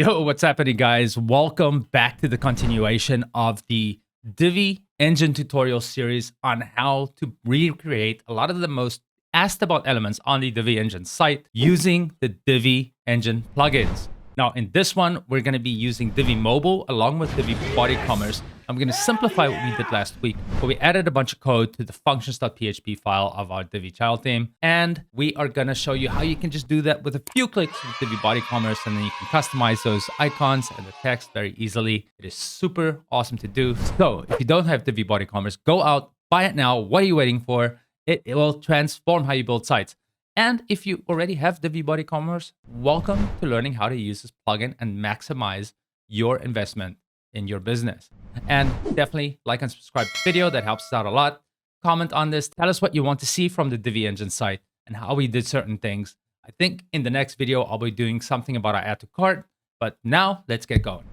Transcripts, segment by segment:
Yo, what's happening, guys? Welcome back to the continuation of the Divi engine tutorial series on how to recreate a lot of the most asked about elements on the Divi engine site using the Divi engine plugins. Now, in this one, we're going to be using Divi Mobile along with Divi Body Commerce. I'm going to simplify what we did last week, but we added a bunch of code to the functions.php file of our Divi child theme. And we are going to show you how you can just do that with a few clicks with Divi Body Commerce, and then you can customize those icons and the text very easily. It is super awesome to do. So if you don't have Divi Body Commerce, go out, buy it now. What are you waiting for? It will transform how you build sites. And if you already have Divi Body Commerce, welcome to learning how to use this plugin and maximize your investment in your business. And definitely like and subscribe to the video. That helps us out a lot. Comment on this. Tell us what you want to see from the Divi engine site and how we did certain things. I think in the next video, I'll be doing something about our add to cart. But now let's get going.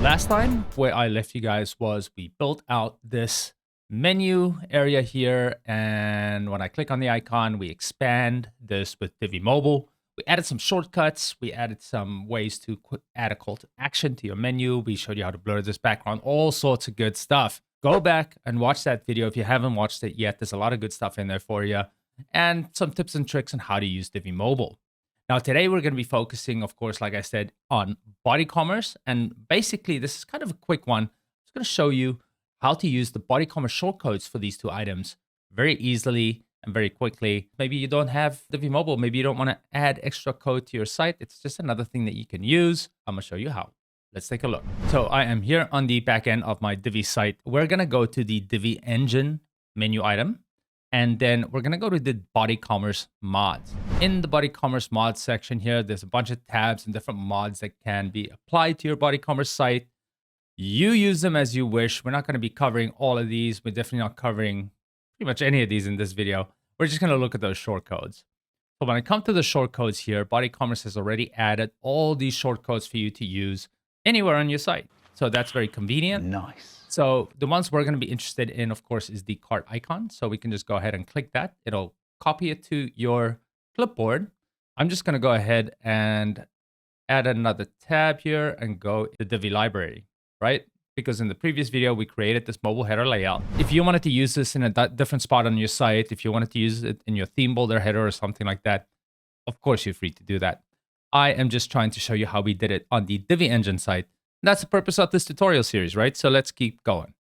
Last time, where I left you guys was we built out this menu area here. And when I click on the icon, we expand this with Divi Mobile. We added some shortcuts. We added some ways to add a call to action to your menu. We showed you how to blur this background, all sorts of good stuff. Go back and watch that video if you haven't watched it yet. There's a lot of good stuff in there for you and some tips and tricks on how to use Divi Mobile. Now, today we're going to be focusing, of course, like I said, on Body Commerce. And basically, this is kind of a quick one. I'm just going to show you how to use the Body Commerce shortcodes for these two items very easily and very quickly. Maybe you don't have Divi Mobile. Maybe you don't want to add extra code to your site. It's just another thing that you can use. I'm going to show you how. Let's take a look. So I am here on the back end of my Divi site. We're going to go to the Divi engine menu item. And then we're going to go to the Body Commerce mods. In the Body Commerce mods section here, there's a bunch of tabs and different mods that can be applied to your Body Commerce site. You use them as you wish. We're not going to be covering all of these. We're definitely not covering pretty much any of these in this video. We're just going to look at those shortcodes. So when I come to the shortcodes here, Body Commerce has already added all these shortcodes for you to use anywhere on your site. So that's very convenient. Nice. So the ones we're going to be interested in, of course, is the cart icon. So we can just go ahead and click that. It'll copy it to your clipboard. I'm just going to go ahead and add another tab here and go to the Divi library, right? Because in the previous video, we created this mobile header layout. If you wanted to use this in a different spot on your site, if you wanted to use it in your theme builder header or something like that, of course, you're free to do that. I am just trying to show you how we did it on the Divi engine site. That's the purpose of this tutorial series, right? So let's keep going.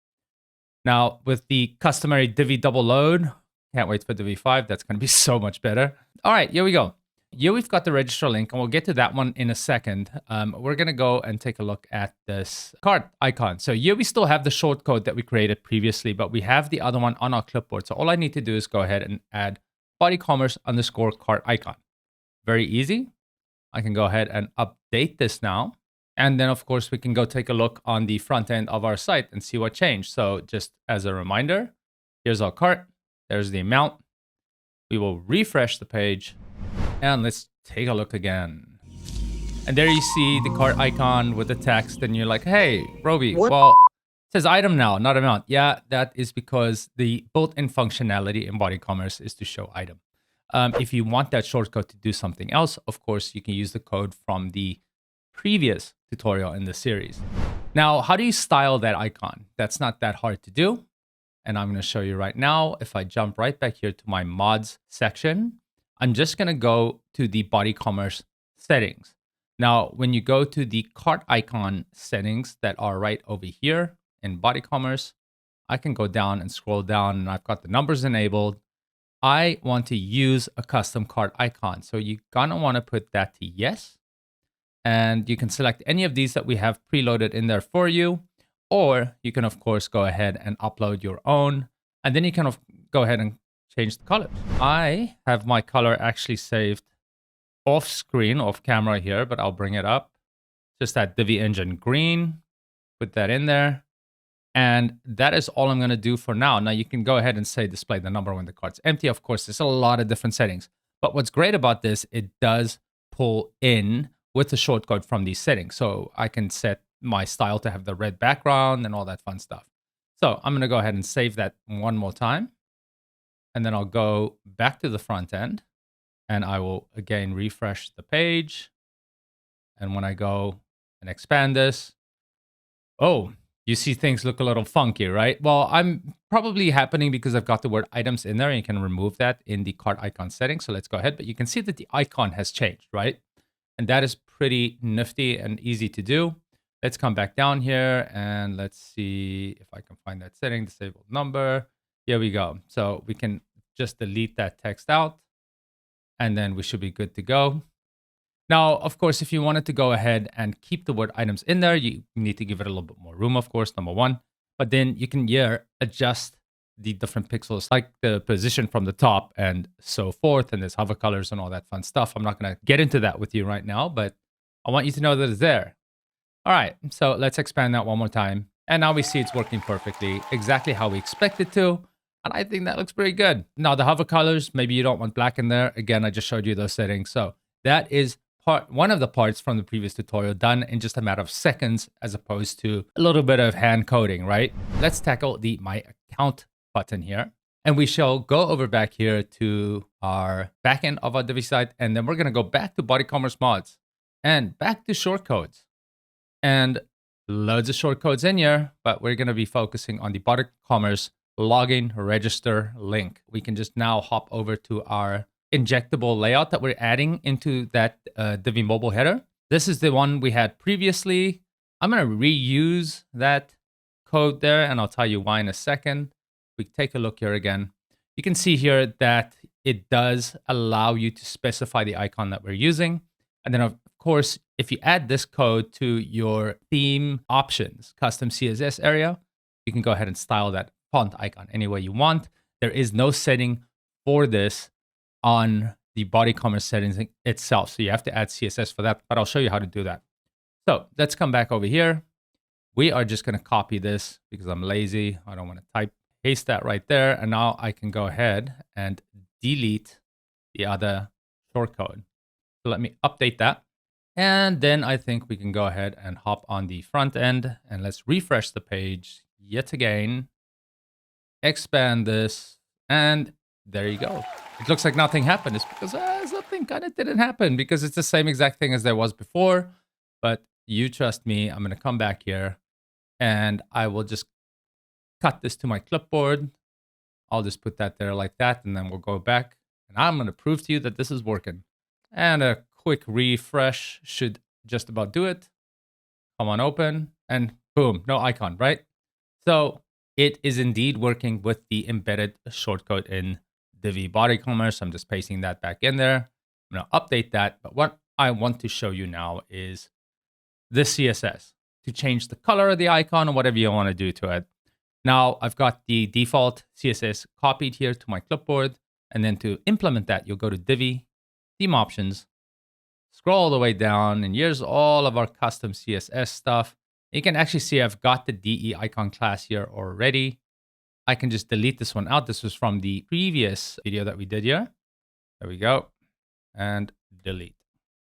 Now, with the customary Divi double load, can't wait for Divi 5. That's going to be so much better. All right, here we go. Here we've got the register link, and we'll get to that one in a second. We're going to go and take a look at this cart icon. So here we still have the shortcode that we created previously, but we have the other one on our clipboard. So all I need to do is go ahead and add bodycommerce_cart icon. Very easy. I can go ahead and update this now. And then, of course, we can go take a look on the front end of our site and see what changed. So just as a reminder, here's our cart. There's the amount. We will refresh the page. And let's take a look again. And there you see the cart icon with the text. And you're like, hey, Roby, well, it says item now, not amount. Yeah, that is because the built-in functionality in Body Commerce is to show item. If you want that shortcut to do something else, of course, you can use the code from the previous tutorial in the series. Now, how do you style that icon? That's not that hard to do. And I'm going to show you right now. If I jump right back here to my mods section, I'm just going to go to the Body Commerce settings. Now, when you go to the cart icon settings that are right over here in Body Commerce, I can go down and scroll down and I've got the numbers enabled. I want to use a custom cart icon. So you're going to want to put that to yes. And you can select any of these that we have preloaded in there for you. Or you can, of course, go ahead and upload your own. And then you can go ahead and change the colors. I have my color actually saved off screen, off camera here, but I'll bring it up. Just that Divi engine green. Put that in there. And that is all I'm going to do for now. Now, you can go ahead and say display the number when the cart's empty. Of course, there's a lot of different settings. But what's great about this, it does pull in with the shortcode from these settings. So I can set my style to have the red background and all that fun stuff. So I'm going to go ahead and save that one more time. And then I'll go back to the front end and I will again refresh the page. And when I go and expand this, oh, you see things look a little funky, right? Well, I'm probably happening because I've got the word items in there and you can remove that in the cart icon settings. So let's go ahead, but you can see that the icon has changed, right? And that is pretty nifty and easy to do. Let's come back down here and let's see if I can find that setting, disabled number. Here we go. So we can just delete that text out and then we should be good to go. Now, of course, if you wanted to go ahead and keep the word items in there, you need to give it a little bit more room, of course, number one. But then you can here adjust the different pixels, like the position from the top and so forth. And there's hover colors and all that fun stuff. I'm not going to get into that with you right now, but I want you to know that it's there. All right, so let's expand that one more time. And now we see it's working perfectly, exactly how we expect it to. And I think that looks pretty good. Now, the hover colors, maybe you don't want black in there. Again, I just showed you those settings. So that is one of the parts from the previous tutorial done in just a matter of seconds, as opposed to a little bit of hand coding, right? Let's tackle the My Account button here. And we shall go over back here to our backend of our Divi site. And then we're going to go back to BodyCommerce mods and back to shortcodes. And loads of shortcodes in here, but we're going to be focusing on the BodyCommerce login register link. We can just now hop over to our injectable layout that we're adding into that Divi mobile header. This is the one we had previously. I'm going to reuse that code there, and I'll tell you why in a second. We take a look here again. You can see here that it does allow you to specify the icon that we're using. And then, of course, if you add this code to your theme options, custom CSS area, you can go ahead and style that font icon any way you want. There is no setting for this on the BodyCommerce settings itself. So you have to add CSS for that, but I'll show you how to do that. So let's come back over here. We are just going to copy this because I'm lazy. I don't want to paste that right there. And now I can go ahead and delete the other shortcode. So let me update that. And then I think we can go ahead and hop on the front end and let's refresh the page yet again. Expand this, and there you go. It looks like nothing happened. It's because something kind of didn't happen because it's the same exact thing as there was before. But you trust me, I'm going to come back here and I will just cut this to my clipboard. I'll just put that there like that, and then we'll go back and I'm going to prove to you that this is working. And a quick refresh should just about do it. Come on, open, and boom, no icon, right? So it is indeed working with the embedded shortcode in Divi BodyCommerce. I'm just pasting that back in there. I'm going to update that. But what I want to show you now is the CSS to change the color of the icon or whatever you want to do to it. Now I've got the default CSS copied here to my clipboard. And then to implement that, you'll go to Divi, Theme Options, scroll all the way down, and here's all of our custom CSS stuff. You can actually see I've got the DE icon class here already. I can just delete this one out. This was from the previous video that we did here. There we go. And delete.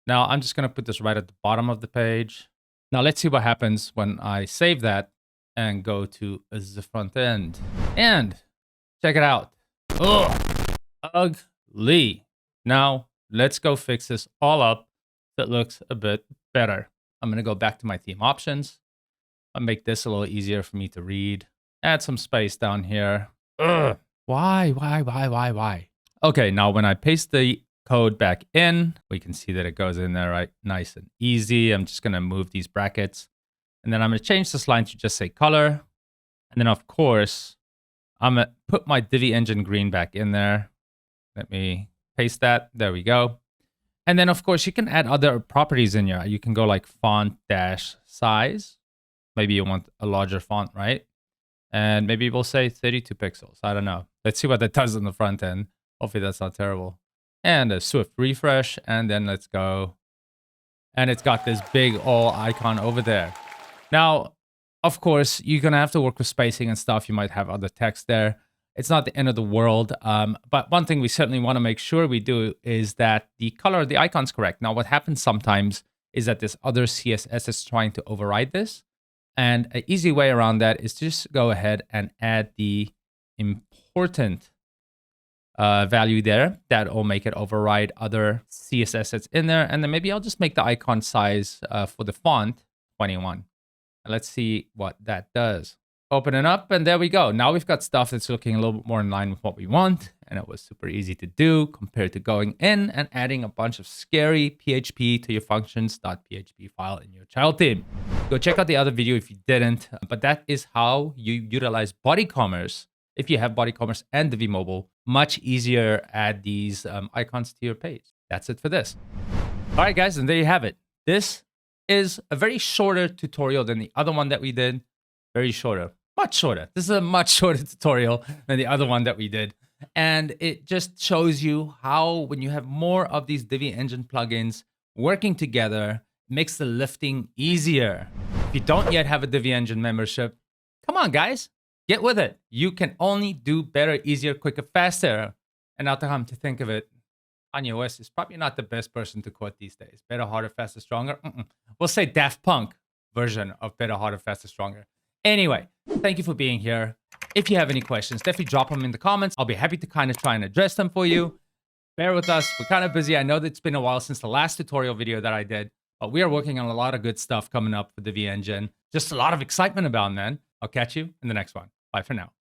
Now I'm just going to put this right at the bottom of the page. Now let's see what happens when I save that and go to the front end. And check it out. Ugh, ugly. Now let's go fix this all up so it looks a bit better. I'm going to go back to my theme options. I'll make this a little easier for me to read. Add some space down here. Ugh. Why? Okay, now when I paste the code back in, we can see that it goes in there right nice and easy. I'm just going to move these brackets. And then I'm going to change this line to just say color. And then, of course, I'm going to put my Divi engine green back in there. Let me paste that. There we go. And then, of course, you can add other properties in here. You can go like font dash size. Maybe you want a larger font, right? And maybe we'll say 32 pixels. I don't know. Let's see what that does on the front end. Hopefully that's not terrible. And a swift refresh. And then let's go. And it's got this big all icon over there. Now, of course, you're going to have to work with spacing and stuff. You might have other text there. It's not the end of the world. But one thing we certainly want to make sure we do is that the color of the icon is correct. Now, what happens sometimes is that this other CSS is trying to override this. And an easy way around that is to just go ahead and add the important value there. That'll make it override other CSS that's in there. And then maybe I'll just make the icon size for the font 21. Let's see what that does. Open it up, and there we go. Now we've got stuff that's looking a little bit more in line with what we want, and it was super easy to do compared to going in and adding a bunch of scary PHP to your functions.php file in your child theme. Go check out the other video if you didn't, but that is how you utilize BodyCommerce. If you have BodyCommerce and Divi Mobile, much easier add these icons to your page. That's it for this. All right, guys, and there you have it. This is a very shorter tutorial than the other one that we did. Very shorter. Much shorter. This is a much shorter tutorial than the other one that we did. And it just shows you how when you have more of these Divi Engine plugins working together, it makes the lifting easier. If you don't yet have a Divi Engine membership, come on, guys, get with it. You can only do better, easier, quicker, faster. And now to think of it, Kanye West is probably not the best person to quote these days. Better, harder, faster, stronger. We'll say Daft Punk version of better, harder, faster, stronger. Anyway, thank you for being here. If you have any questions, definitely drop them in the comments. I'll be happy to kind of try and address them for you. Bear with us. We're kind of busy. I know that it's been a while since the last tutorial video that I did, but we are working on a lot of good stuff coming up for Divi Engine. Just a lot of excitement about it, man. I'll catch you in the next one. Bye for now.